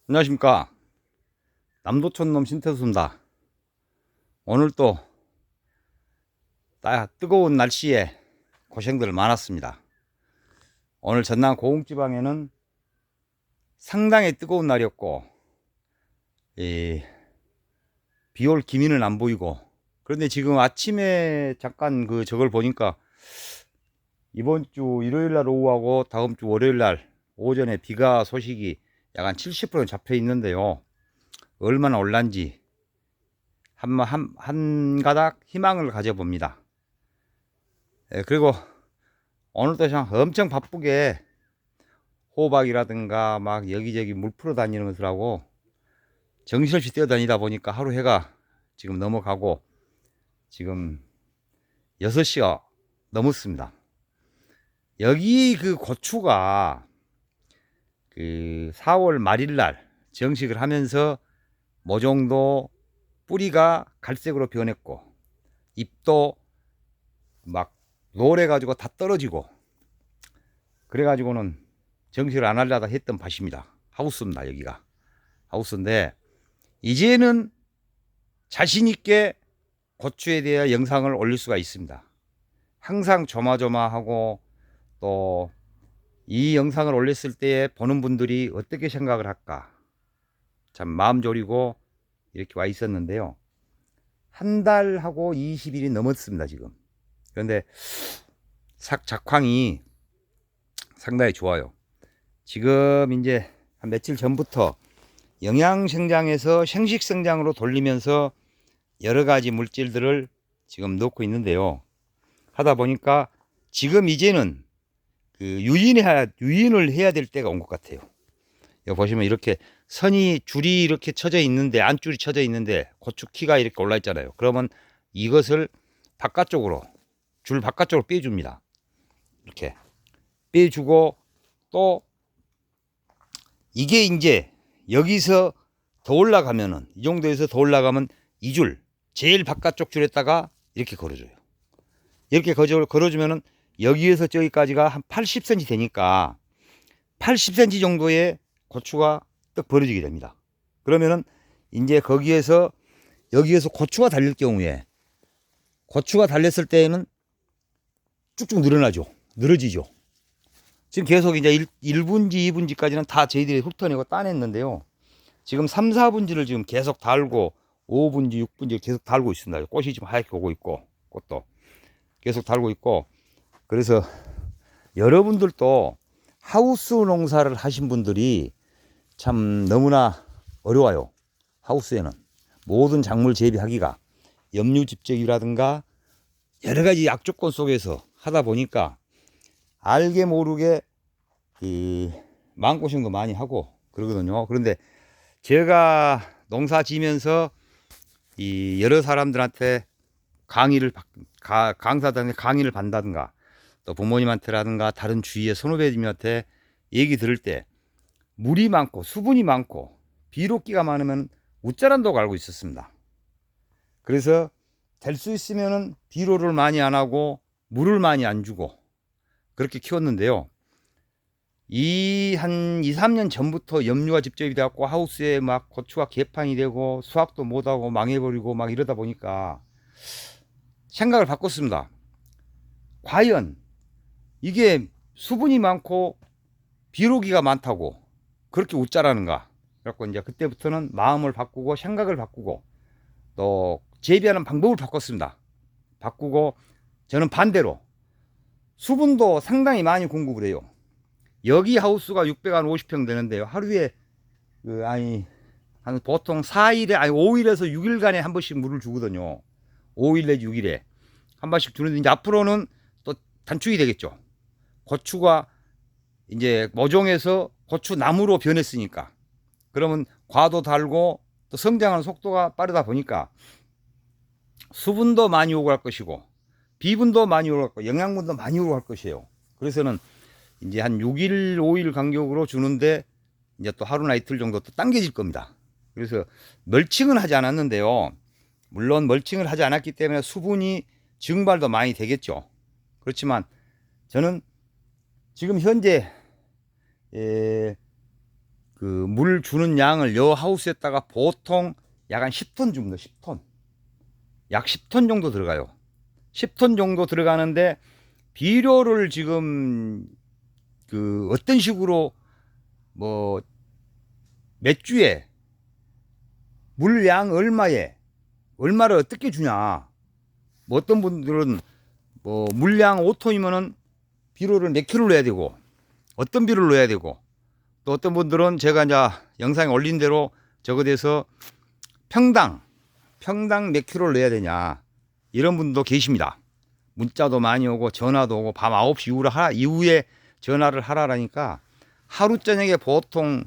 안녕하십니까. 남도촌놈 신태수입니다. 오늘 또 뜨거운 날씨에 고생들 많았습니다. 오늘 전남 고흥지방에는 상당히 뜨거운 날이었고, 비올 기미는 안 보이고, 그런데 지금 아침에 잠깐 저걸 보니까 이번 주 일요일 날 오후하고 다음 주 월요일 날 오전에 비가 소식이 약간 70% 잡혀 있는데요. 얼마나 올란지 한 가닥 희망을 가져봅니다. 그리고 오늘도 엄청 바쁘게 호박이라든가 막 여기저기 물 풀어 다니는 것들하고 정신없이 뛰어다니다 보니까 하루 해가 지금 넘어가고 지금 6시가 넘었습니다. 여기 고추가 4월 말일 날 정식을 하면서 모종도 뿌리가 갈색으로 변했고 잎도 막 노래가지고 다 떨어지고 그래가지고는 정식을 안 하려다 했던 밭입니다. 하우스입니다. 여기가 하우스인데 이제는 자신있게 고추에 대해 영상을 올릴 수가 있습니다. 항상 조마조마하고 또 이 영상을 올렸을 때 보는 분들이 어떻게 생각을 할까 참 마음 졸이고 이렇게 와 있었는데요. 한 달하고 20일이 넘었습니다. 지금. 그런데 작황이 상당히 좋아요. 지금 이제 한 며칠 전부터 영양생장에서 생식생장으로 돌리면서 여러가지 물질들을 지금 넣고 있는데요. 하다 보니까 지금 이제는 유인을 해야 될 때가 온 것 같아요. 여기 보시면 이렇게 줄이 이렇게 쳐져 있는데, 안줄이 쳐져 있는데 고추 키가 이렇게 올라 있잖아요. 그러면 이것을 줄 바깥쪽으로 빼줍니다. 이렇게 빼주고, 또 이게 이제 여기서 더 올라가면은, 이 정도에서 더 올라가면 이 줄, 제일 바깥쪽 줄에다가 이렇게 걸어줘요. 이렇게 걸어주면은 여기에서 저기까지가 한 80cm 되니까 80cm 정도의 고추가 딱 벌어지게 됩니다. 그러면은 이제 여기에서 고추가 달릴 경우에, 고추가 달렸을 때에는 쭉쭉 늘어지죠. 지금 계속 이제 1분지 2분지까지는 다 저희들이 훑어내고 따냈는데요. 지금 3, 4분지를 지금 계속 달고 5분지 6분지 계속 달고 있습니다. 꽃이 지금 하얗게 오고 있고, 꽃도 계속 달고 있고. 그래서 여러분들도 하우스 농사를 하신 분들이 참 너무나 어려워요. 하우스에는 모든 작물 재배하기가 염류집적이라든가 여러 가지 약조건 속에서 하다 보니까 알게 모르게 마음고생도 많이 하고 그러거든요. 그런데 제가 농사 지면서 여러 사람들한테 강사들한테 강의를 받는다든가 또 부모님한테라든가 다른 주위의 선후배님한테 얘기 들을 때 물이 많고 수분이 많고 비료기가 많으면 웃자란다고 알고 있었습니다. 그래서 될 수 있으면은 비료를 많이 안 하고 물을 많이 안 주고 그렇게 키웠는데요. 한 2, 3년 전부터 염류가 집적이 되었고 하우스에 막 고추가 개판이 되고 수확도 못하고 망해버리고 막 이러다 보니까 생각을 바꿨습니다. 과연 이게 수분이 많고 비료기가 많다고 그렇게 웃자라는가? 그래갖고 이제 그때부터는 마음을 바꾸고 생각을 바꾸고 또 재배하는 방법을 바꿨습니다. 바꾸고 저는 반대로 수분도 상당히 많이 공급을 해요. 여기 하우스가 650평 되는데요. 하루에 한 보통 5일에서 6일간에 한 번씩 물을 주거든요. 5일 내지 6일에 한 번씩 주는데 이제 앞으로는 또 단축이 되겠죠. 고추가 이제 모종에서 고추 나무로 변했으니까 그러면 과도 달고 또 성장하는 속도가 빠르다 보니까 수분도 많이 오고 할 것이고 비분도 많이 오고 할 것이고 영양분도 많이 오고 할 것이에요. 그래서는 이제 한 6일 5일 간격으로 주는데 이제 또 하루나 이틀 정도 또 당겨질 겁니다. 그래서 멀칭은 하지 않았는데요. 물론 멀칭을 하지 않았기 때문에 수분이 증발도 많이 되겠죠. 그렇지만 저는 지금 현재 그 물 주는 양을 여 하우스에다가 보통 약 한 10톤 정도, 10톤. 약 10톤 정도 들어가요. 10톤 정도 들어가는데 비료를 지금 그 어떤 식으로 뭐 몇 주에 물량 얼마를 어떻게 주냐. 뭐 어떤 분들은 뭐 물량 5톤이면은 비료를 몇 킬로 넣어야 되고 어떤 비료를 넣어야 되고 또 어떤 분들은 제가 이제 영상에 올린 대로 적어대서 평당 몇 킬로를 넣어야 되냐 이런 분도 계십니다. 문자도 많이 오고 전화도 오고 밤 9시 이후에 전화를 하라니까 하루 저녁에 보통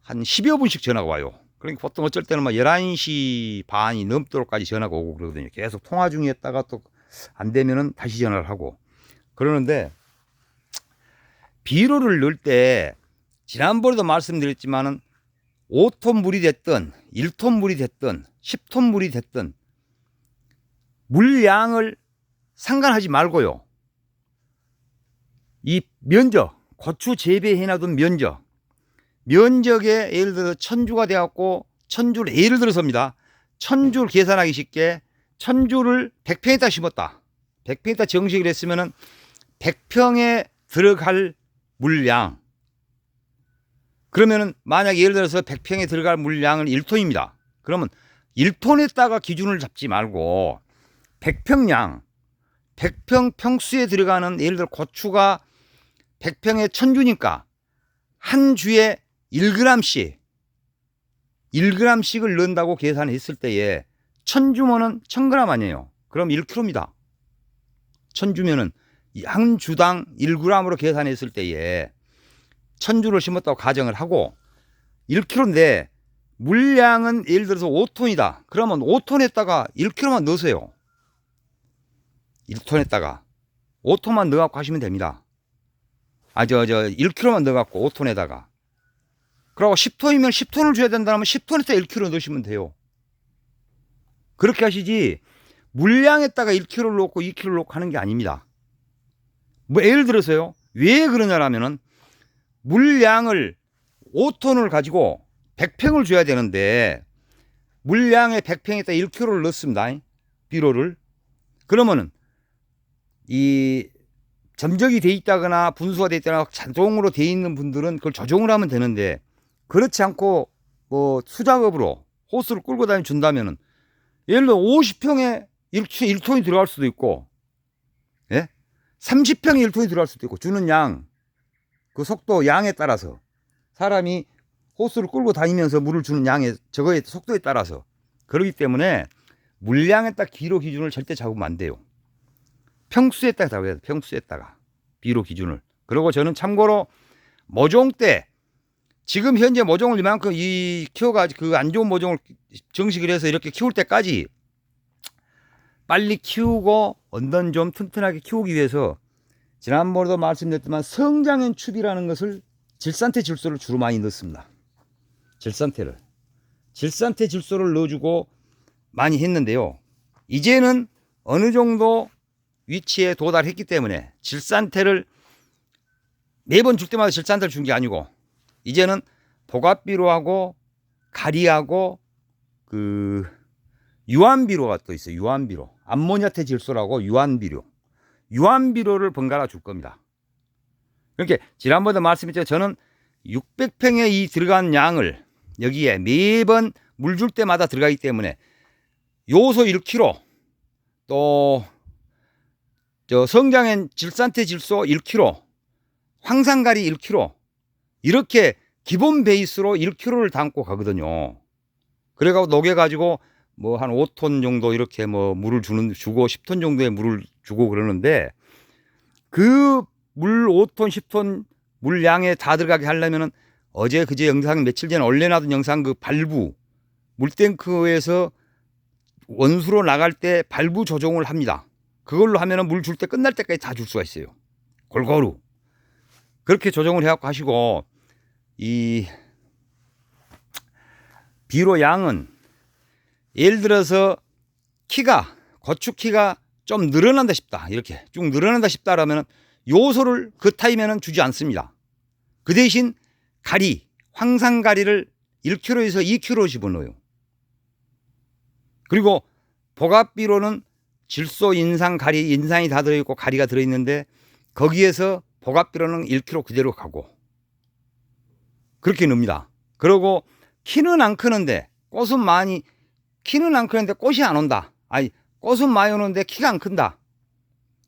한 10여 분씩 전화가 와요. 그러니까 보통 어쩔 때는 막 11시 반이 넘도록까지 전화가 오고 그러거든요. 계속 통화 중이었다가 또 안 되면은 다시 전화를 하고 그러는데 비료를 넣을 때 지난번에도 말씀드렸지만은 5톤 물이 됐든 1톤 물이 됐든 10톤 물이 됐든 물량을 상관하지 말고요. 이 면적, 고추 재배해 놔둔 면적에 예를 들어서 1000주가 되었고 1000주를 예를 들어서입니다. 1000주를 계산하기 쉽게 1000주를 100평에다 심었다. 100평에다 정식을 했으면은 100평에 들어갈 물량. 그러면은 만약 예를 들어서 100평에 들어갈 물량은 1톤입니다. 그러면 1톤에다가 기준을 잡지 말고 100평량, 100평 평수에 들어가는 예를 들어 고추가 100평에 1000주니까 한 주에 1g씩을 넣는다고 계산했을 때에 1000주면은 1000g 아니에요. 그럼 1kg입니다. 1000주면은 한 주당 1g으로 계산했을 때에 1000주를 심었다고 가정을 하고 1kg인데 물량은 예를 들어서 5톤이다. 그러면 5톤에다가 1kg만 넣으세요. 1톤에다가 5톤만 넣어갖고 하시면 됩니다. 1kg만 넣어갖고 5톤에다가. 그리고 10톤이면 10톤을 줘야 된다면 10톤에다 1kg 넣으시면 돼요. 그렇게 하시지 물량에다가 1kg를 넣고 2kg를 넣고 하는 게 아닙니다. 뭐 예를 들어서요. 왜 그러냐라면은 물량을 5톤을 가지고 100평을 줘야 되는데 물량의 100평에다 1kg를 넣습니다. 비료를. 그러면은 이 점적이 돼 있다거나 분수가 돼 있다거나 자동으로 돼 있는 분들은 그걸 조정을 하면 되는데 그렇지 않고 뭐 수작업으로 호스를 끌고 다니 준다면은 예를 들어 50평에 1톤이 들어갈 수도 있고, 예? 30평에 1톤이 들어갈 수도 있고, 주는 양, 그 속도, 양에 따라서 사람이 호스를 끌고 다니면서 물을 주는 양의 저거의 속도에 따라서 그러기 때문에 물량에 딱 비료 기준을 절대 잡으면 안 돼요. 평수에다가 잡아야 돼. 평수에다가 비료 기준을. 그리고 저는 참고로 모종 때 지금 현재 모종을 이만큼 키워가지고 그 안 좋은 모종을 정식을 해서 이렇게 키울 때까지 빨리 키우고 언덕 좀 튼튼하게 키우기 위해서 지난번에도 말씀드렸지만 성장형 춥이라는 것을 질산태 질소를 주로 많이 넣습니다. 질산태 질소를 넣어주고 많이 했는데요. 이제는 어느 정도 위치에 도달했기 때문에 질산태를 매번 줄 때마다 질산태를 준 게 아니고 이제는 복합비료하고 가리하고 그 유한비료가 또 있어요. 유한비료. 암모니아태 질소라고 유한비료를 번갈아 줄 겁니다. 그러니까 지난번에 말씀했죠. 저는 600평에 이 들어간 양을 여기에 매번 물 줄 때마다 들어가기 때문에 요소 1kg 또 성장엔 질산태 질소 1kg 황산가리 1kg 이렇게 기본 베이스로 1kg를 담고 가거든요. 그래가지고 녹여가지고 뭐 한 5톤 정도 이렇게 뭐 물을 주고 10톤 정도의 물을 주고 그러는데 그 물 5톤 10톤 물량에 다 들어가게 하려면은 어제 그제 영상 며칠 전에 올려놔둔 영상 그 발부 물탱크에서 원수로 나갈 때 발부 조정을 합니다. 그걸로 하면은 물 줄 때 끝날 때까지 다 줄 수가 있어요. 골고루. 그렇게 조정을 해갖고 하시고 이 비료 양은 예를 들어서 고추 키가 좀 늘어난다 싶다. 이렇게 쭉 늘어난다 싶다라면 요소를 그 타임에는 주지 않습니다. 그 대신 가리, 황산가리를 1kg에서 2kg 집어넣어요. 그리고 복합비료는 질소, 인산, 가리, 인산이 다 들어있고 가리가 들어있는데 거기에서 복합비료는 1kg 그대로 가고 그렇게 넣습니다. 그리고 키는 안 크는데 꽃은 많이 키는 안 크는데 꽃이 안 온다. 아니 꽃은 많이 오는데 키가 안 큰다.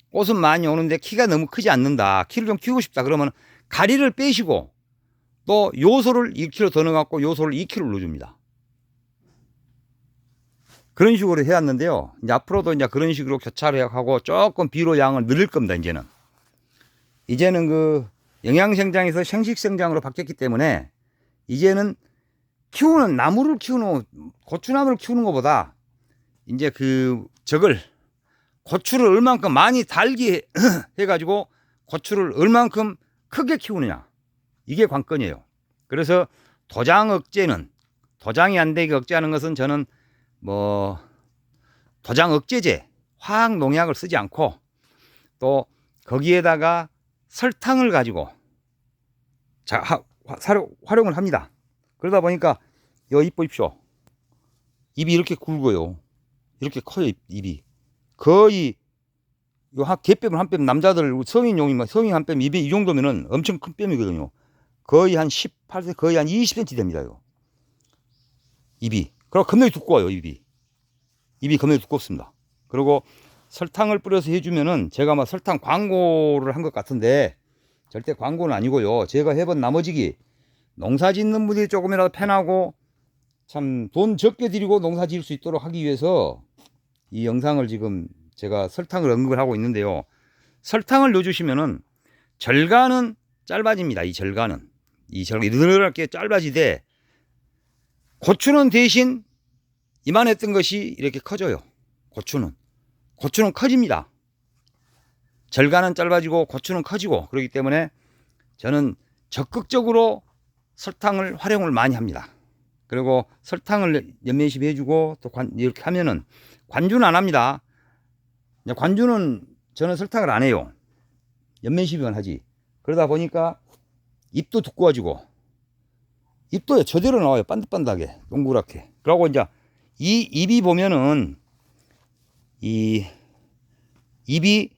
꽃은 많이 오는데 키가 너무 크지 않는다. 키를 좀 키우고 싶다. 그러면 가리를 빼시고 또 요소를 2kg 더 넣어갖고 요소를 2kg 넣어줍니다. 그런 식으로 해왔는데요. 이제 앞으로도 이제 그런 식으로 교차를 하고 조금 비료 양을 늘릴 겁니다. 이제는 그 영양생장에서 생식생장으로 바뀌었기 때문에 이제는 키우는 나무를 키우는 고추나무를 키우는 것보다 이제 저걸 고추를 얼만큼 많이 달게 해가지고 고추를 얼만큼 크게 키우느냐 이게 관건이에요. 그래서 도장 억제는 도장이 안 되게 억제하는 것은 저는 뭐 도장 억제제 화학 농약을 쓰지 않고 또 거기에다가 설탕을 가지고 활용을 합니다. 그러다 보니까 입 보십시오. 입이 이렇게 굵어요. 이렇게 커요. 입이 거의 개뼈 한 뼘 남자들 성인용이면 성인 한 뼘 입이 이 정도면은 엄청 큰 뼘이거든요. 거의 한 18세 거의 한 20cm 됩니다. 입이 그리고 겁나게 두꺼워요. 입이 겁나게 두껍습니다. 그리고 설탕을 뿌려서 해주면은 제가 막 설탕 광고를 한 것 같은데 절대 광고는 아니고요. 제가 해본 나머지기 농사 짓는 분들이 조금이라도 편하고 참 돈 적게 들이고 농사 지을 수 있도록 하기 위해서 이 영상을 지금 제가 설탕을 언급을 하고 있는데요. 설탕을 넣어주시면은 절간은 짧아집니다. 이 절간은 늘어나게 짧아지되 고추는 대신 이만했던 것이 이렇게 커져요. 고추는 커집니다. 절간은 짧아지고 고추는 커지고 그렇기 때문에 저는 적극적으로 설탕을 활용을 많이 합니다. 그리고 설탕을 연면시 해주고 또 이렇게 하면은 관주는 안 합니다. 관주는 저는 설탕을 안 해요. 연면시비만 하지. 그러다 보니까 잎도 두꺼워지고 잎도 저대로 나와요. 반듯반듯하게 동그랗게. 그리고 이제 이 잎이 보면은 이 잎이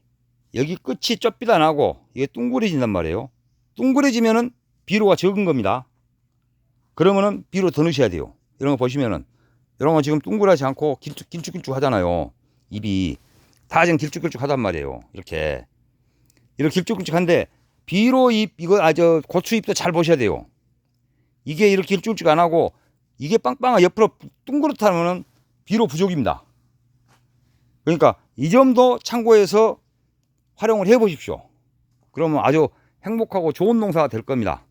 여기 끝이 좁비다 나고 이게 둥그레진단 말이에요. 둥그레지면은 비료가 적은 겁니다. 그러면은 비료 더 넣으셔야 돼요. 이런 거 보시면은 이런 거 지금 둥그랗지 않고 길쭉길쭉 하잖아요. 잎이 다 지금 길쭉길쭉 하단 말이에요. 이렇게 길쭉길쭉한데 비료 잎 이거 고추 잎도 잘 보셔야 돼요. 이게 이렇게 길쭉길쭉 안 하고 이게 빵빵한 옆으로 둥그렇다면은 비료 부족입니다. 그러니까 이 점도 참고해서 활용을 해 보십시오. 그러면 아주 행복하고 좋은 농사가 될 겁니다.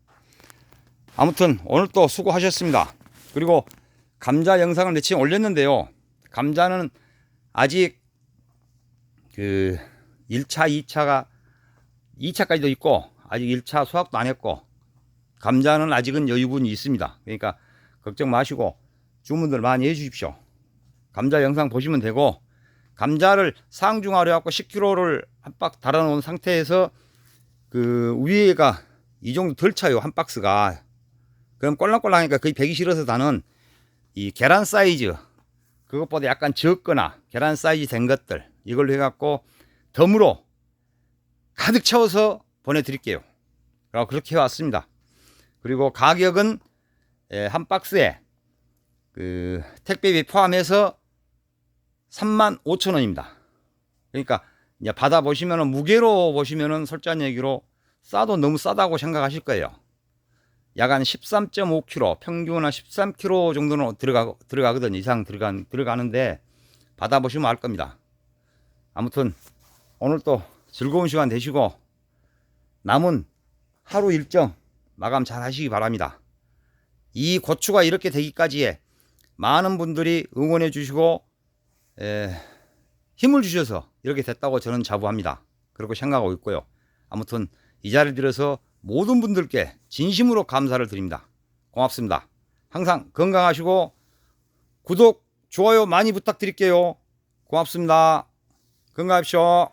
아무튼 오늘 또 수고하셨습니다. 그리고 감자 영상을 며칠 올렸는데요. 감자는 아직 1차, 2차까지도 있고 아직 1차 수확도 안 했고 감자는 아직은 여유분이 있습니다. 그러니까 걱정 마시고 주문들 많이 해 주십시오. 감자 영상 보시면 되고 감자를 상중하려 갖고 10kg를 한 박스 달아 놓은 상태에서 위에가 이 정도 덜 차요. 한 박스가. 그럼 꼴랑꼴랑하니까 거의 배기 싫어서 다는 이 계란 사이즈 그것보다 약간 적거나 계란 사이즈 된 것들 이걸로 해갖고 덤으로 가득 채워서 보내드릴게요. 그렇게 해왔습니다. 그리고 가격은 한 박스에 택배비 포함해서 35,000원입니다. 그러니까 이제 받아보시면은 무게로 보시면은 솔직한 얘기로 싸도 너무 싸다고 생각하실 거예요. 약 한 13.5kg, 평균 한 13kg 정도는 들어가거든요. 이상 들어가는데 받아보시면 알 겁니다. 아무튼 오늘 또 즐거운 시간 되시고 남은 하루 일정 마감 잘 하시기 바랍니다. 이 고추가 이렇게 되기까지에 많은 분들이 응원해 주시고 힘을 주셔서 이렇게 됐다고 저는 자부합니다. 그렇게 생각하고 있고요. 아무튼 이 자리를 들어서 모든 분들께 진심으로 감사를 드립니다. 고맙습니다. 항상 건강하시고 구독, 좋아요 많이 부탁드릴게요. 고맙습니다. 건강하십시오.